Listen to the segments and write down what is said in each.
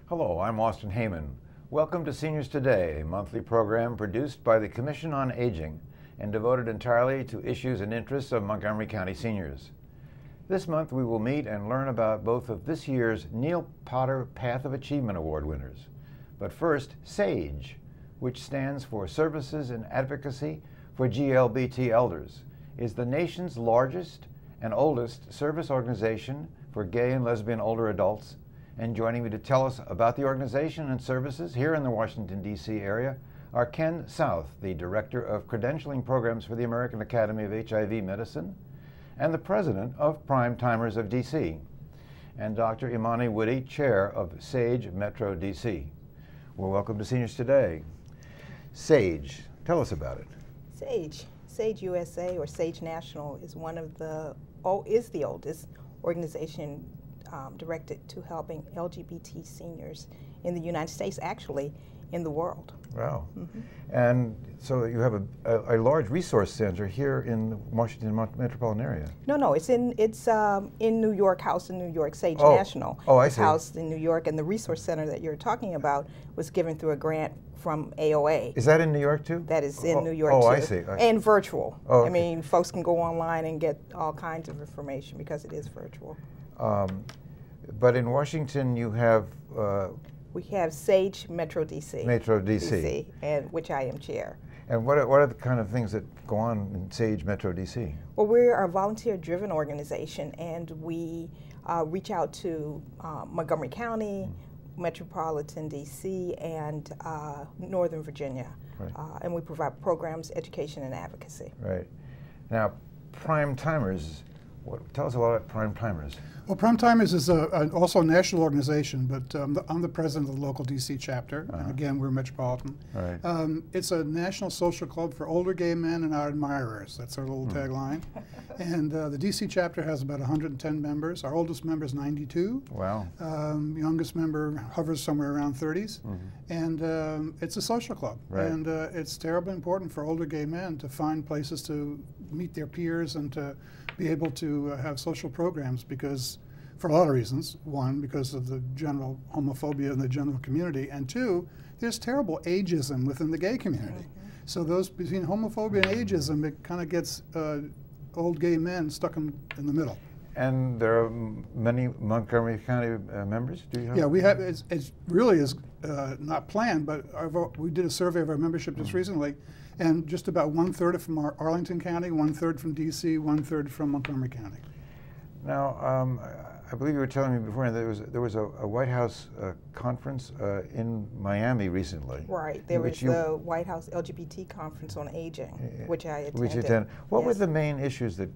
Hello, I'm Austin Heyman. Welcome to Seniors Today, a monthly program produced by the Commission on Aging and devoted entirely to issues and interests of Montgomery County seniors. This month we will meet and learn about both of this year's Neal Potter Path of Achievement Award winners. But first, SAGE, which stands for Services and Advocacy for GLBT Elders, is the nation's largest and oldest service organization for gay and lesbian older adults. And joining me to tell us about the organization and services here in the Washington, D.C. area are Ken South, the Director of Credentialing Programs for the American Academy of HIV Medicine, and the President of Prime Timers of D.C., and Dr. Imani Woody, Chair of SAGE Metro D.C. Well, welcome to Seniors Today. SAGE, tell us about it. SAGE USA or SAGE National is the oldest organization directed to helping LGBT seniors in the United States, actually in the world. Wow. Mm-hmm. And so you have a large resource center here in the Washington metropolitan area. No, it's in New York, housed in New York. SAGE National is housed in New York, and the resource center that you're talking about was given through a grant from AOA. Is that in New York too? That is in New York too. Oh, I see. And virtual. Oh, okay. I mean, folks can go online and get all kinds of information because it is virtual. But in Washington, you have... we have SAGE Metro DC. Metro DC. And which I am chair. And what are the kind of things that go on in SAGE Metro DC? Well, we're a volunteer-driven organization, and we reach out to Montgomery County, Metropolitan DC, and Northern Virginia. Right. And we provide programs, education, and advocacy. Right. Now, Prime Timers, tell us a lot about Prime Timers. Well, Prime Timers is also a national organization, but I'm the president of the local DC chapter. And again, we're metropolitan. Right. It's a national social club for older gay men and our admirers. That's our little tagline. And the DC chapter has about 110 members. Our oldest member is 92. Wow. Youngest member hovers somewhere around 30s. And it's a social club. Right. And it's terribly important for older gay men to find places to meet their peers and to be able to have social programs, because for a lot of reasons. One, because of the general homophobia in the general community, and two, there's terrible ageism within the gay community. So those between homophobia and ageism, it kind of gets old gay men stuck in the middle. And there are many Montgomery County members? Do you have? Yeah, we have. It really is not planned, but we did a survey of our membership just recently, and just about 1/3 are from Arlington County, 1/3 from DC, 1/3 from Montgomery County. Now, I believe you were telling me before that there was a White House conference in Miami recently. Right. There was the White House LGBT Conference on Aging, which I attended. What were the main issues that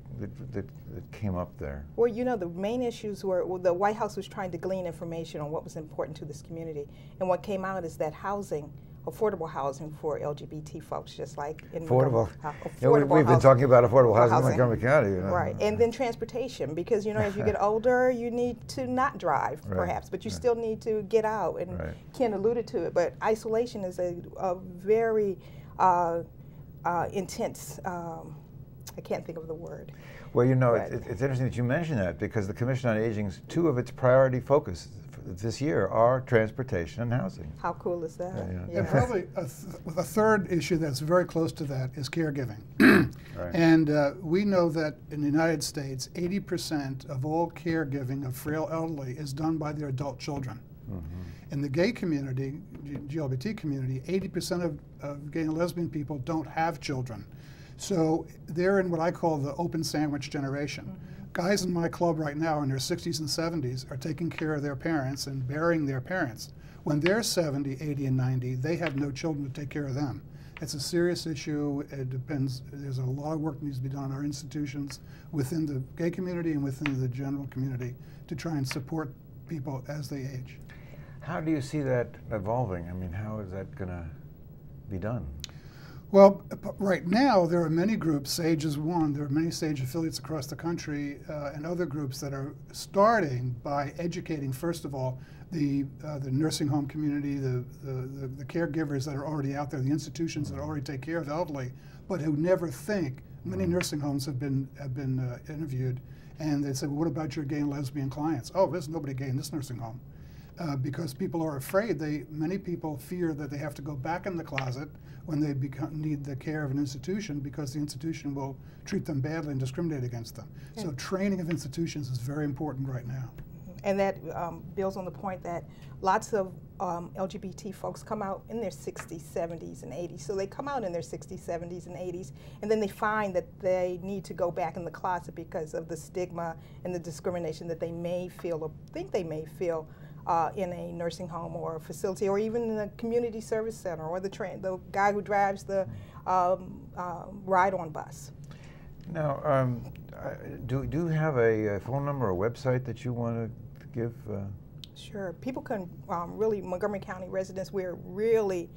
came up there? Well, you know, the main issues were, well, the White House was trying to glean information on what was important to this community. And what came out is that housing, affordable housing for LGBT folks, just like in affordable. We've been talking about affordable housing in Montgomery County. You know. Right, and then transportation, because you know, as you get older, you need to not drive, perhaps, but you still need to get out. And Ken alluded to it, but isolation is a very intense. I can't think of the word. Well, you know, it's interesting that you mention that, because the Commission on Aging's two of its priority focus this year are transportation and housing. How cool is that? Yeah. And probably a third issue that's very close to that is caregiving. And we know that in the United States, 80% of all caregiving of frail elderly is done by their adult children. In the gay community, GLBT community, 80% of gay and lesbian people don't have children. So they're in what I call the open sandwich generation. Guys in my club right now in their 60s and 70s are taking care of their parents and burying their parents. When they're 70, 80, and 90, they have no children to take care of them. It's a serious issue. It depends. There's a lot of work that needs to be done in our institutions within the gay community and within the general community to try and support people as they age. How do you see that evolving? I mean, how is that going to be done? Well, right now there are many groups, SAGE is one, there are many SAGE affiliates across the country and other groups that are starting by educating, first of all, the nursing home community, the caregivers that are already out there, the institutions that already take care of elderly, but who never think. Many nursing homes have been interviewed, and they say, well, what about your gay and lesbian clients? Oh, there's nobody gay in this nursing home. Because people are afraid. Many people fear that they have to go back in the closet when they need the care of an institution because the institution will treat them badly and discriminate against them. Yeah. So training of institutions is very important right now. And that builds on the point that lots of LGBT folks come out in their 60s, 70s, and 80s. So they come out in their 60s, 70s, and 80s, and then they find that they need to go back in the closet because of the stigma and the discrimination that they may feel or think they may feel in a nursing home or a facility, or even in a community service center, or the guy who drives the ride-on bus. Now, do you have a phone number or a website that you want to give? Sure. People can really, Montgomery County residents, we're really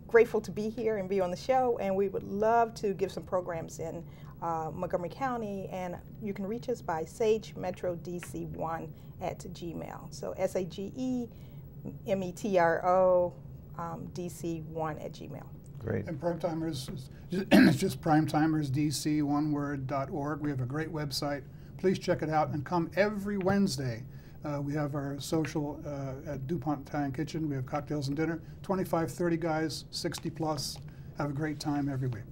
grateful to be here and be on the show, and we would love to give some programs in Montgomery County, and you can reach us by SageMetroDC1 at Gmail. So SageMetro DC1 at Gmail. Great. And Primetimers, it's just primetimersdc, one word.org. We have a great website. Please check it out and come every Wednesday. We have our social at DuPont Italian Kitchen. We have cocktails and dinner. 25, 30 guys, 60 plus. Have a great time every week.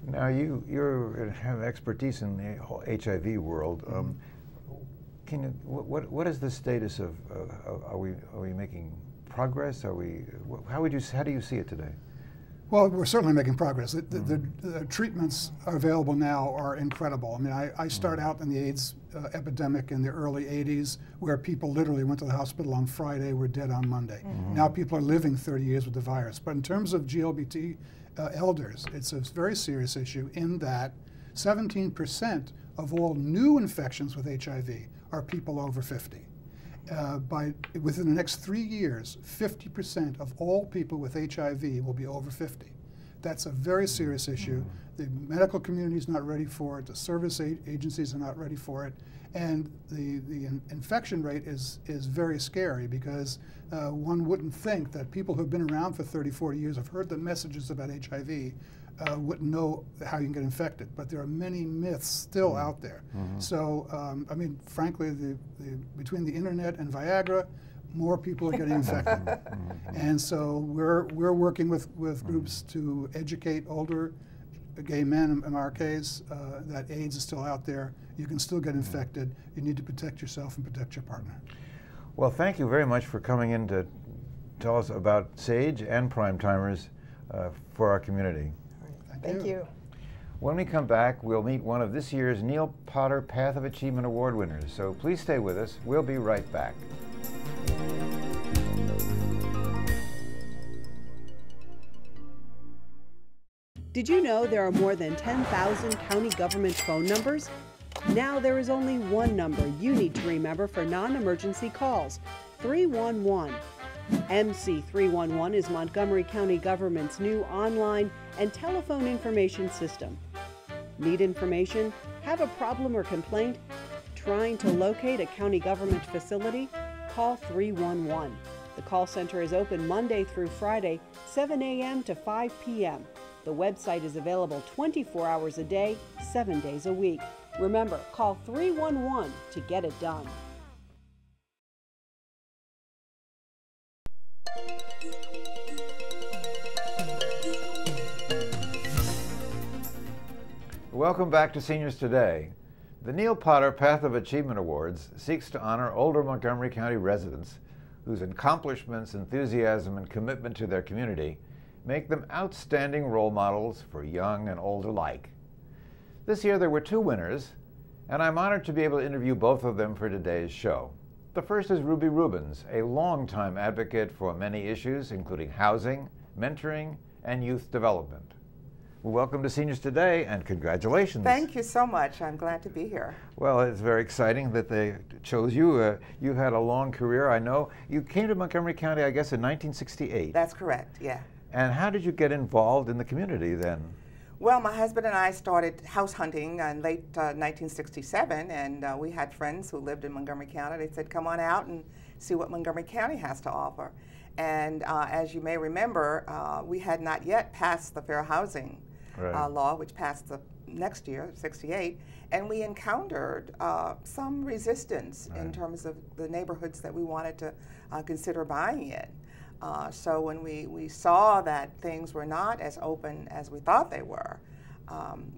Now you have expertise in the whole HIV world. Can you, what is the status of? Are we making progress? Are we? How do you see it today? Well, we're certainly making progress. The treatments available now are incredible. I mean, I start out in the AIDS epidemic in the early 80s, where people literally went to the hospital on Friday, were dead on Monday. Now people are living 30 years with the virus. But in terms of GLBT elders, it's a very serious issue in that 17% of all new infections with HIV are people over 50. Within the next 3 years, 50% of all people with HIV will be over 50. That's a very serious issue. The medical community is not ready for it. The service agencies are not ready for it. And the infection rate is very scary because one wouldn't think that people who have been around for 30, 40 years have heard the messages about HIV wouldn't know how you can get infected. But there are many myths still out there. So, I mean, frankly, between the internet and Viagra, more people are getting infected. And so we're working with groups to educate older gay men, in our case, that AIDS is still out there. You can still get infected. You need to protect yourself and protect your partner. Well, thank you very much for coming in to tell us about SAGE and Primetimers for our community. Thank you. When we come back, we'll meet one of this year's Neal Potter Path of Achievement Award winners. So please stay with us. We'll be right back. Did you know there are more than 10,000 county government phone numbers? Now there is only one number you need to remember for non-emergency calls: 311. MC 311 is Montgomery County government's new online and telephone information system. Need information? Have a problem or complaint? Trying to locate a county government facility? Call 311. The call center is open Monday through Friday, 7 a.m. to 5 p.m. The website is available 24 hours a day, 7 days a week. Remember, call 311 to get it done. Welcome back to Seniors Today. The Neal Potter Path of Achievement Awards seeks to honor older Montgomery County residents whose accomplishments, enthusiasm, and commitment to their community make them outstanding role models for young and old alike. This year there were two winners, and I'm honored to be able to interview both of them for today's show. The first is Rubens, a longtime advocate for many issues, including housing, mentoring, and youth development. Well, welcome to Seniors Today, and congratulations. Thank you so much. I'm glad to be here. Well, it's very exciting that they chose you. You've had a long career, I know. You came to Montgomery County, I guess, in 1968. That's correct, yeah. And how did you get involved in the community then? Well, my husband and I started house hunting in late 1967, and we had friends who lived in Montgomery County. They said, come on out and see what Montgomery County has to offer. And as you may remember, we had not yet passed the Fair Housing law, which passed the next year, 68, and we encountered some resistance in terms of the neighborhoods that we wanted to consider buying in. So when we saw that things were not as open as we thought they were,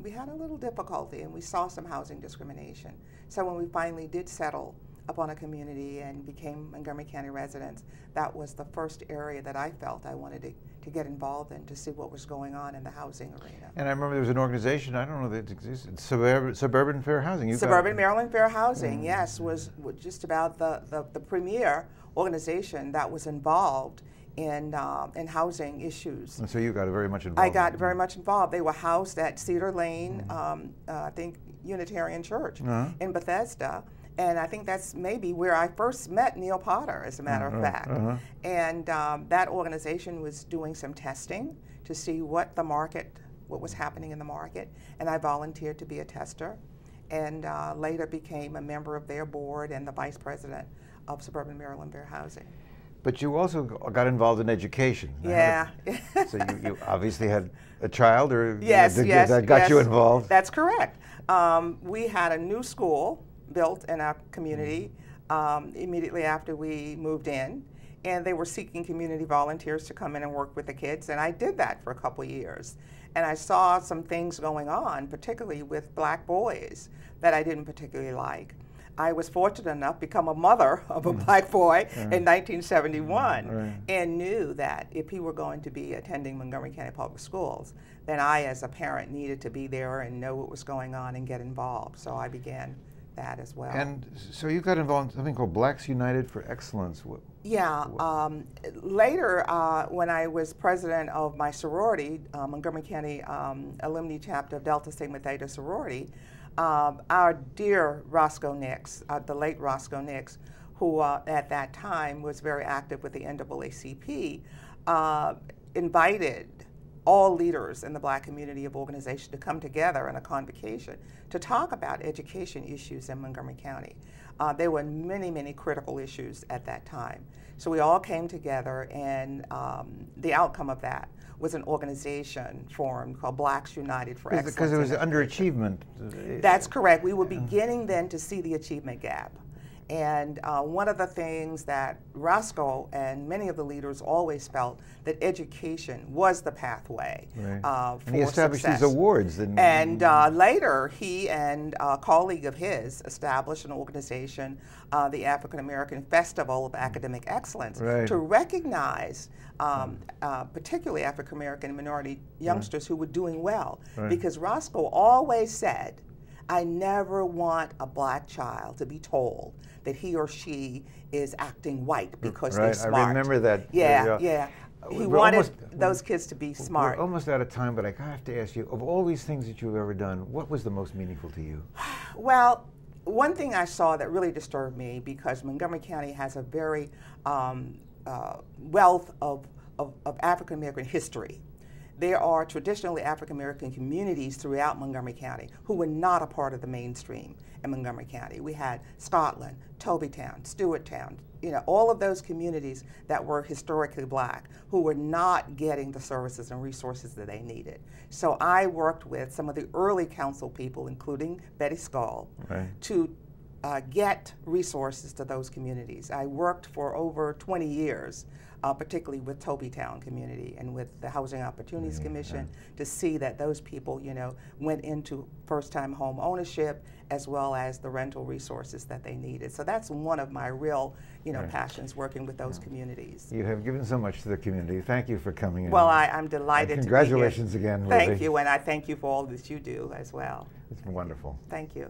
we had a little difficulty, and we saw some housing discrimination. So when we finally did settle upon a community and became Montgomery County residents, that was the first area that I felt I wanted to get involved in, to see what was going on in the housing arena. And I remember there was an organization, I don't know that it existed, Suburban Fair Housing. Suburban Maryland Fair Housing, yes, was just about the premier organization that was involved in housing issues. And so you got very much involved. I got very much involved. They were housed at Cedar Lane, I think Unitarian Church in Bethesda. And I think that's maybe where I first met Neal Potter, as a matter of fact. And that organization was doing some testing to see what was happening in the market. And I volunteered to be a tester, and later became a member of their board and the vice president of Suburban Maryland Fair Housing. But you also got involved in education. Yeah. So you obviously had a child, or yes, that got you involved? That's correct. We had a new school built in our community immediately after we moved in, and they were seeking community volunteers to come in and work with the kids, and I did that for a couple years. And I saw some things going on, particularly with black boys, that I didn't particularly like. I was fortunate enough to become a mother of a black boy in 1971, and knew that if he were going to be attending Montgomery County Public Schools, then I, as a parent, needed to be there and know what was going on and get involved. So I began that as well. And so you got involved in something called Blacks United for Excellence. Later, when I was president of my sorority, Montgomery County Alumni Chapter of Delta Sigma Theta Sorority, our dear Roscoe Nix, the late Roscoe Nix, who at that time was very active with the NAACP, invited all leaders in the black community of organization to come together in a convocation to talk about education issues in Montgomery County. There were many, many critical issues at that time. So we all came together, and the outcome of that was an organization formed called Blacks United for Excellence. Because it was underachievement. That's correct. We were beginning then to see the achievement gap. And one of the things that Roscoe and many of the leaders always felt, that education was the pathway for and he established success. these awards. And later, he and a colleague of his established an organization, the African American Festival of Academic Excellence, to recognize particularly African American and minority youngsters who were doing well. Because Roscoe always said, I never want a black child to be told that he or she is acting white because they're smart. I remember that. Yeah. He wanted those kids to be smart. We're almost out of time, but I have to ask you, of all these things that you've ever done, what was the most meaningful to you? Well, one thing I saw that really disturbed me, because Montgomery County has a very wealth of African American history. There are traditionally African American communities throughout Montgomery County who were not a part of the mainstream in Montgomery County. We had Scotland, Tobytown, Stewarttown, all of those communities that were historically black who were not getting the services and resources that they needed. So I worked with some of the early council people, including Betty Scull, to get resources to those communities. I worked for over 20 years, particularly with Tobytown community and with the Housing Opportunities Commission, to see that those people, went into first-time home ownership as well as the rental resources that they needed. So that's one of my real, passions, working with those communities. You have given so much to the community. Thank you for coming in. Well, I'm delighted and congratulations to be here. Again, Thank Ruby. you, and I thank you for all that you do as well. It's been wonderful. Thank you.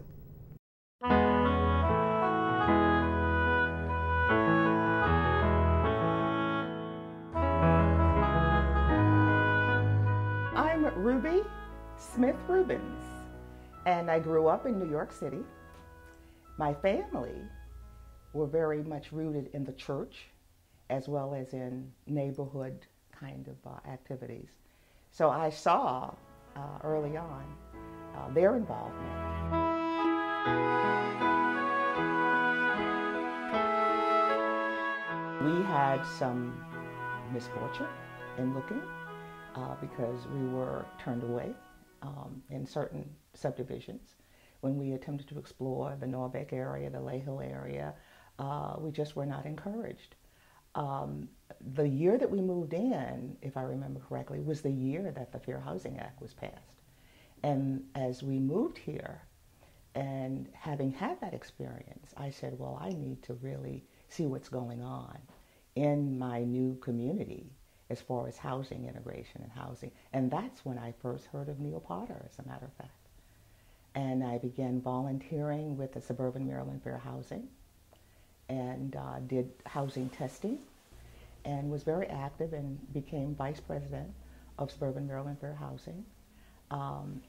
I'm Ruby Smith Rubens, and I grew up in New York City. My family were very much rooted in the church as well as in neighborhood kind of activities. So I saw early on their involvement. We had some misfortune in looking because we were turned away in certain subdivisions. When we attempted to explore the Norbeck area, the Lay Hill area, we just were not encouraged. The year that we moved in, if I remember correctly, was the year that the Fair Housing Act was passed. And as we moved here, and having had that experience, I said, well, I need to really see what's going on in my new community as far as housing integration and housing. And that's when I first heard of Neal Potter, as a matter of fact. And I began volunteering with the Suburban Maryland Fair Housing and did housing testing and was very active and became vice president of Suburban Maryland Fair Housing.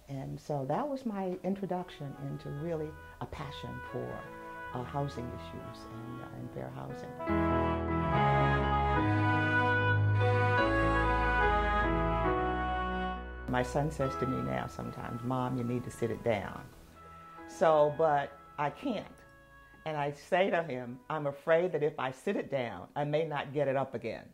And so that was my introduction into really a passion for housing issues and fair housing. My son says to me now sometimes, Mom, you need to sit it down. So, but I can't. And I say to him, I'm afraid that if I sit it down, I may not get it up again.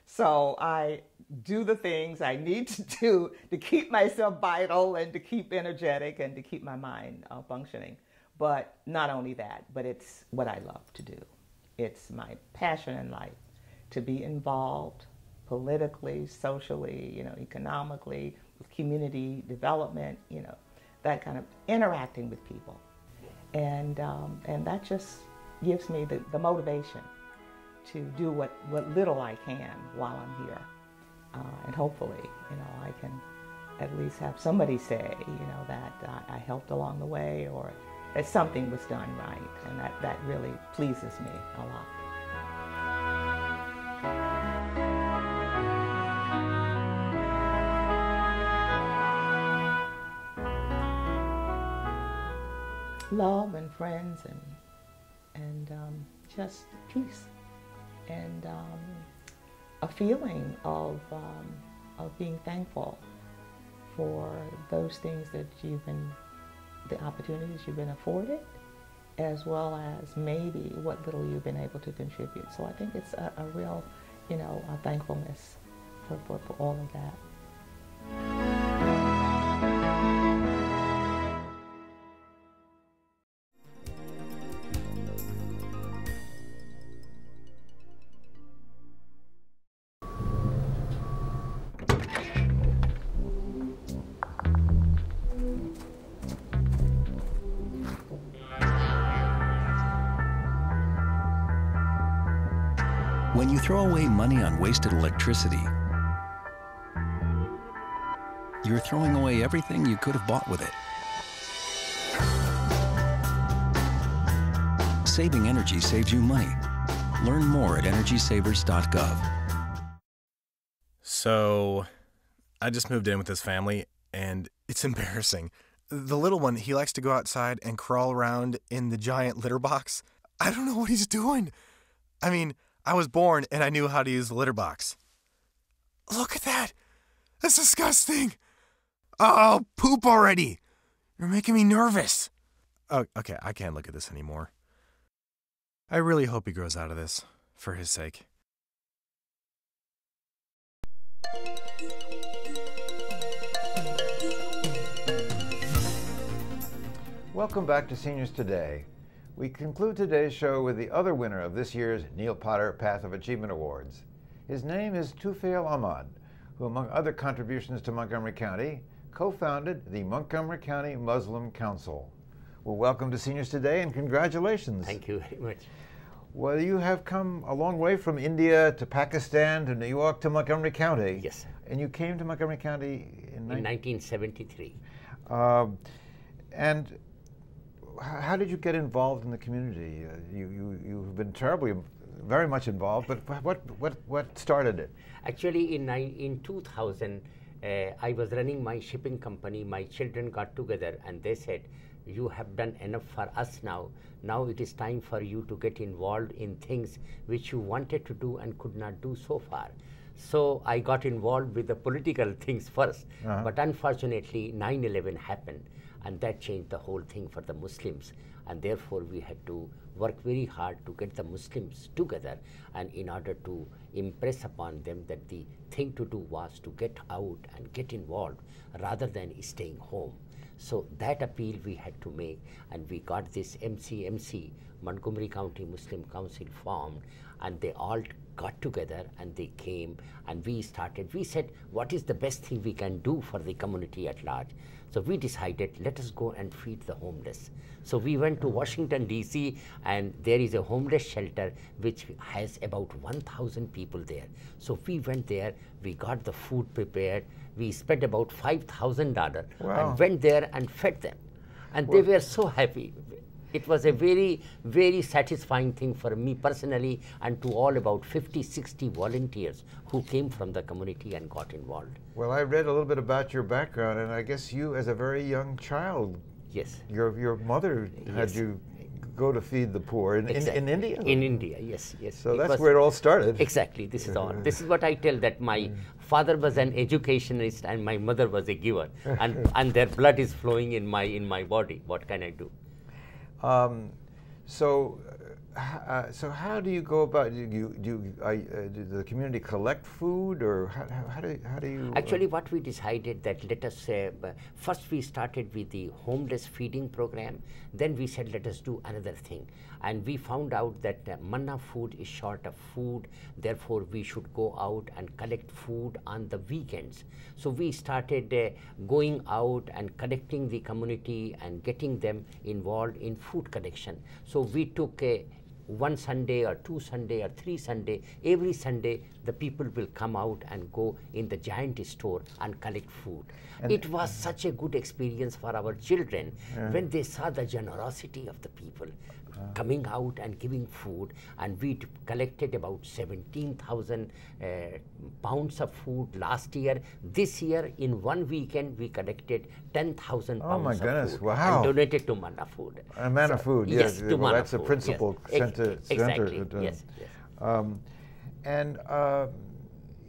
So I do the things I need to do to keep myself vital and to keep energetic and to keep my mind functioning. But not only that, but it's what I love to do. It's my passion in life to be involved politically, socially, economically, with community development, that kind of interacting with people. And that just gives me the motivation to do what little I can while I'm here. And hopefully, I can at least have somebody say, that I helped along the way or that something was done right. And that really pleases me a lot. Love and friends and just peace and a feeling of being thankful for those things that the opportunities you've been afforded, as well as maybe what little you've been able to contribute. So I think it's a real, a thankfulness for all of that. When you throw away money on wasted electricity, you're throwing away everything you could have bought with it. Saving energy saves you money. Learn more at energysavers.gov. So, I just moved in with this family, and it's embarrassing. The little one, he likes to go outside and crawl around in the giant litter box. I don't know what he's doing. I mean, I was born and I knew how to use the litter box. Look at that! That's disgusting! Oh, poop already! You're making me nervous. Oh, okay, I can't look at this anymore. I really hope he grows out of this, for his sake. Welcome back to Seniors Today. We conclude today's show with the other winner of this year's Neal Potter Path of Achievement Awards. His name is Tufail Ahmad, who, among other contributions to Montgomery County, co-founded the Montgomery County Muslim Council. Well, welcome to Seniors Today and congratulations. Thank you very much. Well, you have come a long way from India to Pakistan to New York to Montgomery County. Yes, sir. And you came to Montgomery County in 1973. And how did you get involved in the community? You've been very much involved, but what started it? Actually, in 2000, I was running my shipping company. My children got together and they said, you have done enough for us now. Now it is time for you to get involved in things which you wanted to do and could not do so far. So I got involved with the political things first. But unfortunately, 9/11 happened, and that changed the whole thing for the Muslims. And therefore, we had to work very hard to get the Muslims together, and in order to impress upon them that the thing to do was to get out and get involved rather than staying home. So that appeal we had to make, and we got this MCMC, Montgomery County Muslim Council, formed, and they all got together and they came and we said, what is the best thing we can do for the community at large? So we decided, let us go and feed the homeless. So we went to Washington, D.C., and there is a homeless shelter which has about 1,000 people there. So we went there, we got the food prepared, we spent about $5,000 and went there and fed them. And they were so happy. It was a very, very satisfying thing for me personally and to all about 50, 60 volunteers who came from the community and got involved. Well, I read a little bit about your background, and I guess you, as a very young child, yes, your mother had you go to feed the poor in India? In India, yes, yes. So that's where it all started. Exactly, this is all. This is what I tell, that my father was an educationist and my mother was a giver, and their blood is flowing in my body. What can I do? So how do you go about? Do the community collect food, or how do you? Actually, what we decided that let us first we started with the homeless feeding program. Then we said let us do another thing, and we found out that Manna Food is short of food. Therefore, we should go out and collect food on the weekends. So we started going out and collecting the community and getting them involved in food collection. So we took one Sunday or 2 Sunday or 3 Sunday, every Sunday the people will come out and go in the giant store and collect food. And it was such a good experience for our children when they saw the generosity of the people coming out and giving food, and we collected about 17,000 pounds of food last year. This year, in one weekend, we collected 10,000 pounds oh my of goodness, food wow. and donated to Manna Food. Manna Food, yes, yes. to Well, Manna that's the Food, principal yes. center. Exactly, yes. And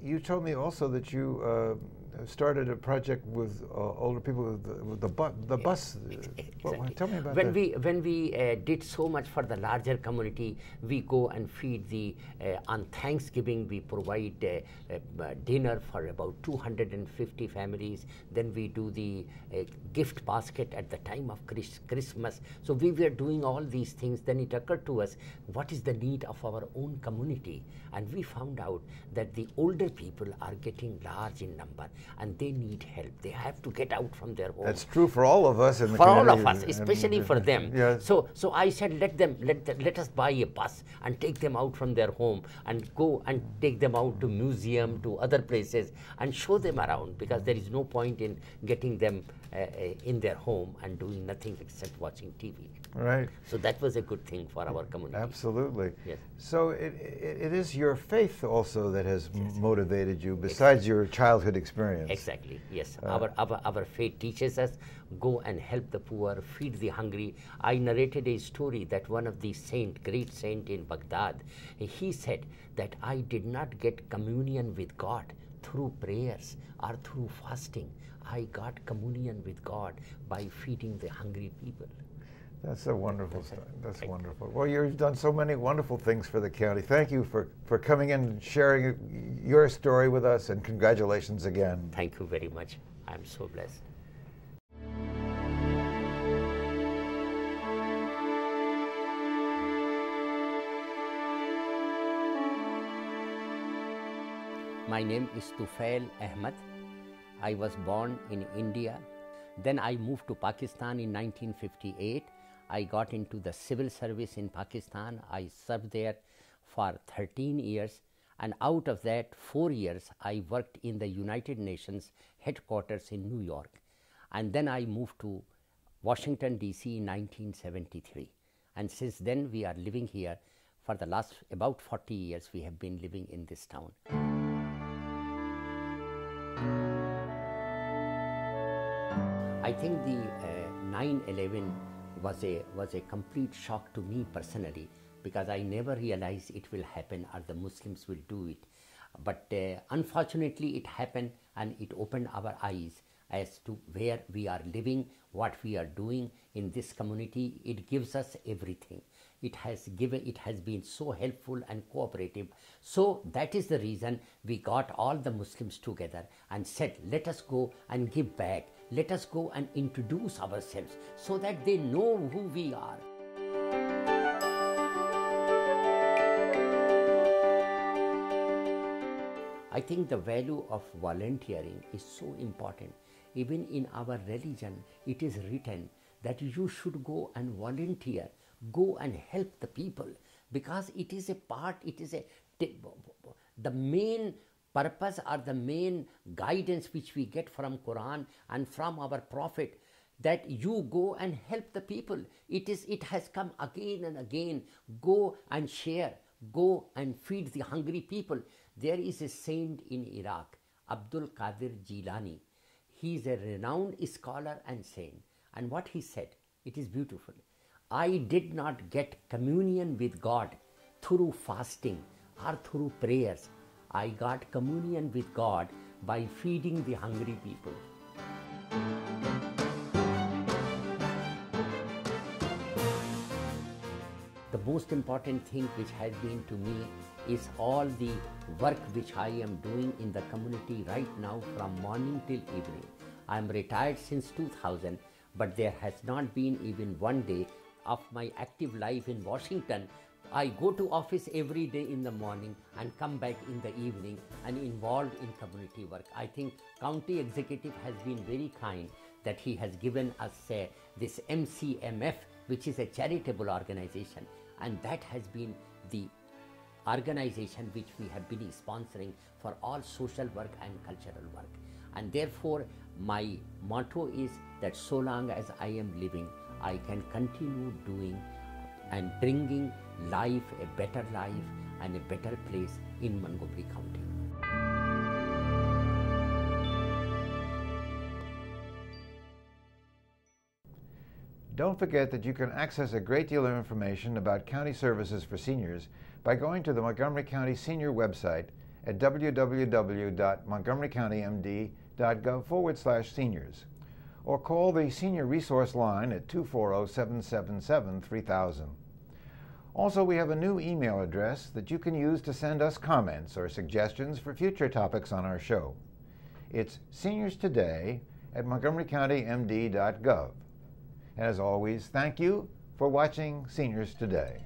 you told me also that you started a project with older people with the bus. Exactly. Tell me about when that. When we did so much for the larger community, we go and feed the, on Thanksgiving we provide dinner for about 250 families. Then we do the gift basket at the time of Christmas. So we were doing all these things. Then it occurred to us, what is the need of our own community? And we found out that the older people are getting large in number and they need help. They have to get out from their home. That's true for all of us in the for community. all of us, especially for them. Yes. So I said, let us buy a bus and take them out from their home and go and take them out to museum, to other places and show them around, because there is no point in getting them in their home and doing nothing except watching TV. Right. So that was a good thing for our community. Absolutely. Yes. So it is your faith also that has motivated you, besides your childhood experience. Exactly, yes. Our faith teaches us, go and help the poor, feed the hungry. I narrated a story that one of the great saint in Baghdad, he said that I did not get communion with God through prayers or through fasting. I got communion with God by feeding the hungry people. That's a wonderful story. That's wonderful. Well, you've done so many wonderful things for the county. Thank you for coming in and sharing your story with us, and congratulations again. Thank you very much. I'm so blessed. My name is Tufail Ahmad. I was born in India. Then I moved to Pakistan in 1958. I got into the civil service in Pakistan. I served there for 13 years, and out of that 4 years I worked in the United Nations headquarters in New York. And then I moved to Washington, D.C. in 1973. And since then we are living here. For the last about 40 years we have been living in this town. I think the 9/11 was a complete shock to me personally, because I never realized it will happen or the Muslims will do it. But unfortunately it happened, and it opened our eyes as to where we are living, what we are doing in this community. It gives us everything. It has been so helpful and cooperative. So that is the reason we got all the Muslims together and said, let us go and give back. Let us go and introduce ourselves so that they know who we are. I think the value of volunteering is so important. Even in our religion, it is written that you should go and volunteer, go and help the people, because it is a part, the main purpose or the main guidance which we get from Quran and from our Prophet, that you go and help the people. It has come again and again. Go and share, go and feed the hungry people. There is a saint in Iraq, Abdul Qadir Jilani. He is a renowned scholar and saint. And what he said, it is beautiful. I did not get communion with God through fasting or through prayers. I got communion with God by feeding the hungry people. The most important thing which has been to me is all the work which I am doing in the community right now from morning till evening. I am retired since 2000, but there has not been even one day of my active life in Washington. I go to office every day in the morning and come back in the evening and involved in community work. I think county executive has been very kind that he has given us this MCMF, which is a charitable organization, and that has been the organization which we have been sponsoring for all social work and cultural work. And therefore my motto is that so long as I am living, I can continue doing and bringing life, a better life and a better place in Montgomery County. Don't forget that you can access a great deal of information about county services for seniors by going to the Montgomery County Senior website at www.montgomerycountymd.gov/seniors, or call the Senior Resource Line at 240-777-3000. Also, we have a new email address that you can use to send us comments or suggestions for future topics on our show. It's seniorstoday@montgomerycountymd.gov. And as always, thank you for watching Seniors Today.